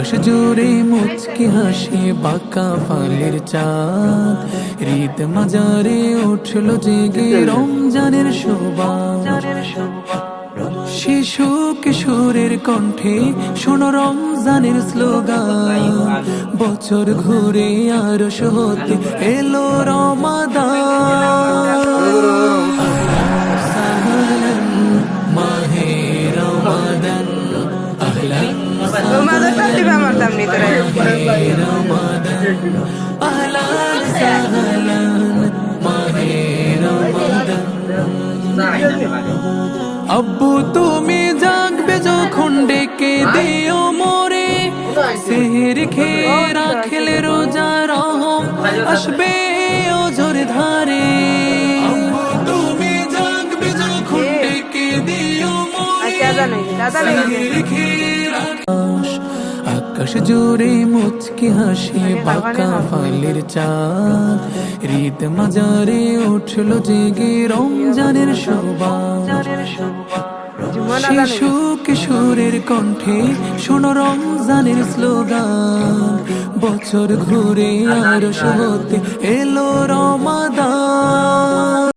আকাশ জুড়ে মুচকি হাসি বাঁকা ফালের চাঁদ, ঈদ মাজারে উঠল জেগে রমজানের সুবাস। শিশু কিশোরের কণ্ঠে শোনো রমজানের স্লোগান, বছর ঘুরে আরশ হতে এলো রমাদান। সাহলান মাহে রমাদান, আহলান রমাদান, আহলান সাহলান মাহে রমাদান। আব্বু তুমি জাগবে যখন ডেকে দিও মোরে, সেহের খেয়ে রাখলে রোজা রহম আসবে ওজোর ধারে। আব্বু তুমি জাগবে যখন ডেকে দিও মোরে, সেহের খেয়ে আকাশ জুড়ে মুচকি হাসি বাঁকা ফালের চাঁদ, ঈদ মাজারে উঠল জেগে রমজানের সুবাস। শিশু কিশোরের কণ্ঠে শোনো রমজানের স্লোগান, বছর ঘুরে আরশ হতে এলো রমাদান।